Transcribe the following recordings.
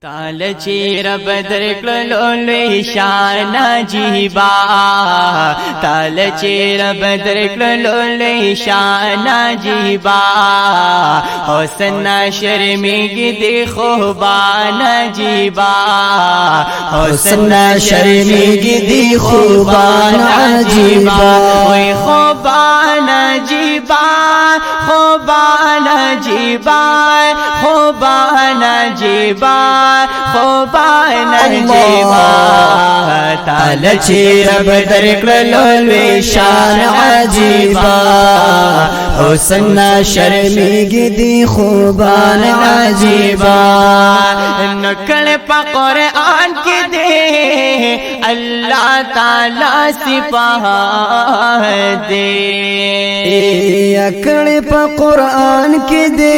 ताल चेर बदर क्लोले शाना जीबा ताल चेर बदर क्लोले शाना जीबा होसना शर्मिगी देखो बाना जीबा होसना शर्मिगी देखो बाना जीबा ओए खोबाना जीबा खोबाना जीबा खोबाना जीबा खोबाना जीबा ताल चेर बदर क्लोले शान अजीबा होसना शर्मिगी दी खुबान अजीबा नकल पकर आन के दे अल्लाह ताला सिपाह दे अकड़ कुरान के दे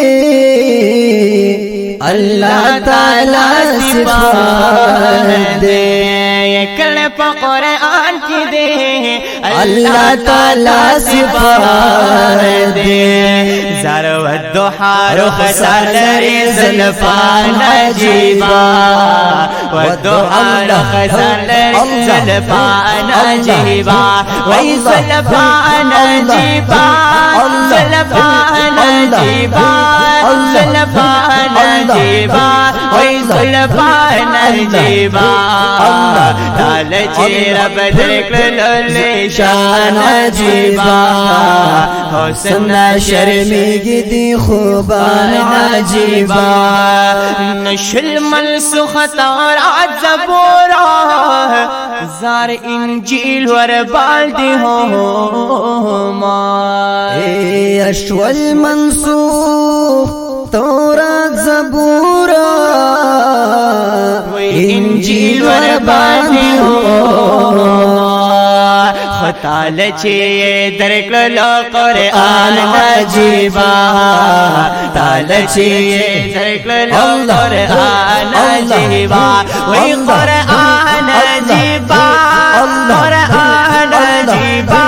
अल्लाह ताला सिफात दे अकड़ कुरान के दे अल्लाह ताला सिफात दे ज़रो दुहा रुख सलरे ज़ल्फ़ान जीबा वदुहा रुख सलरे ज़ल्फ़ान जीबा वही ज़ल्फ़ान जीबा ज़ल्फ़ान जीबा ज़ल्फ़ान जीबा वही ज़ल्फ़ान जीबा ताल चेर बदर क्लोले शान जीबा होसना शर्मिगी दी खुबान अजीबा नशल मनसुख तौरात ज़बूरा ज़ार इंजील वर बाल्दी हो अश्वल मनसूख तौरात ज़बूरा इंजील वर बाल्दी हो ताल चेर क्लो कुरान अजीबा ताल चेर क्लो कुरान अजीबा वही Quran Ajiba Quran Ajiba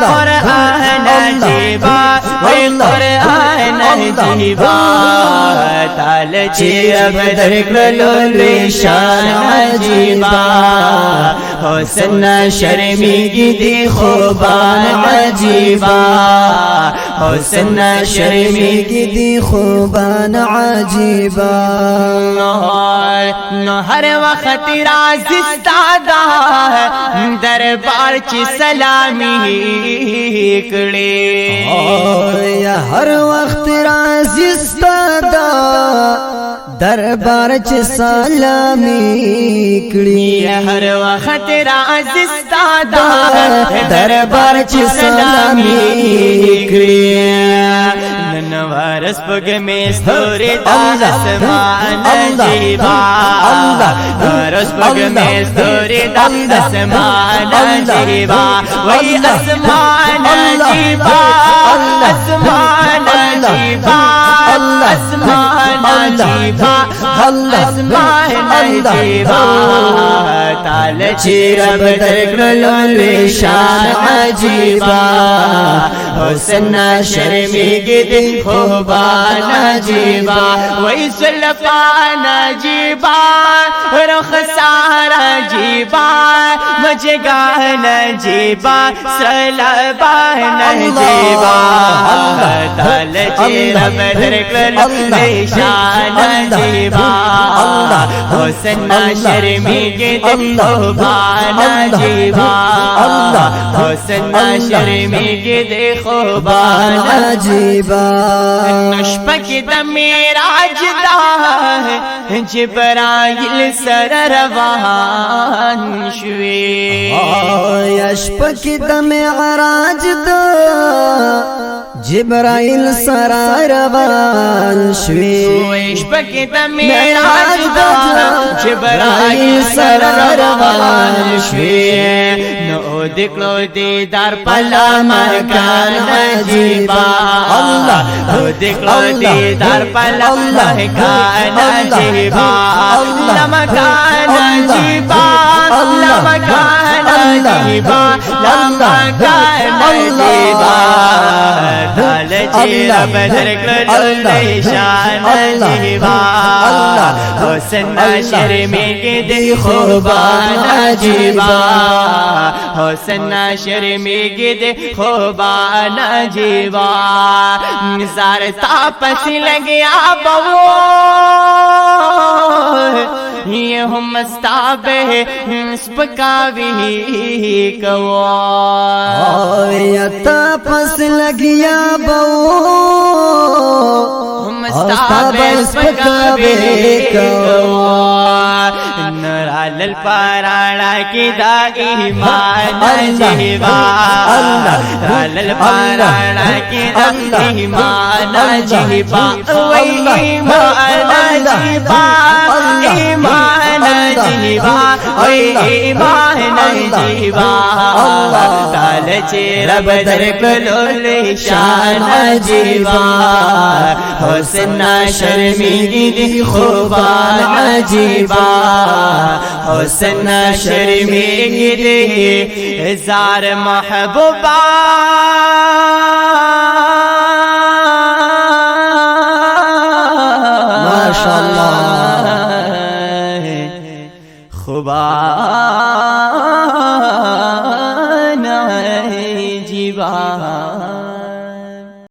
Quran Ajiba वही कुरान अजीबा ताल चेर बदर क्लोले शान अजीबा होसना शर्मिगी दी खुबान अजीबा होसना शर्मिगी दी खुबान अजीबा हर वक्त राज इस्तादा दरबार ची सलामी कड़े हर वक्त राज इस्तादा दरबार च सलामी कड़ी हर वक्त राज इस्तादा दरबार च सलामी कड़ी ननवारस पग में स्तोरे आसमान जीबा ननवारस पग में स्तोरे आसमान जीबा वही आसमान जीबा आसमान जीबा आसमान जीबा आसमान जीबा ताल चेर बदर क्लोले शान अजीबा होसना शर्मिगी दी खुबान अजीबा वही ज़ल्फ़ान जीबा रुख सारा जीबा मजगान जीबा सलबान जीबा ताल चेर बदर क्लोले शान जीबा होसना शर्मिगी दी खुबान जीबा होसना शर्मिगी दी खुबान अजीबा नशपक दमेराज दा जिब्राइल सर रवान शुए अशपक दमेराज दा जिब्राइल सर रवान शुए अशपक दमेराज दा जिब्राइल सर रवान शुए नो दिखलो दीदार पला मकान जीबा अल्लाह दिखलो दीदार पला मकान जीबा अल्लाह मकान जीबा अल्लाह मकान नजीबा लम्बा का नजीबा ढाल चेरा बदर कलोले शान नजीबा हुस्न शर्मी के दे खूबा नजीबा हुस्न शर्मी के दे खूबा नजीबा जार तापस लगे बवो ये हम मस्ताबे स्पकावी कवो तापस लगिया बवो मस्ताबे स्पकावी कवो नराल पाराणा की दाई मान जीवा नराल पाराणा की दाई मान जीवा वही मान जीवा ईमान जीवा वही मान जीवा ताल चेरा बदर कलोले शान जीवा हुस्न शर्मी दी खूबा जीवा हुस्न शर्मी गिरे जार महबूबा माशाअल्लाह खुबा जीवा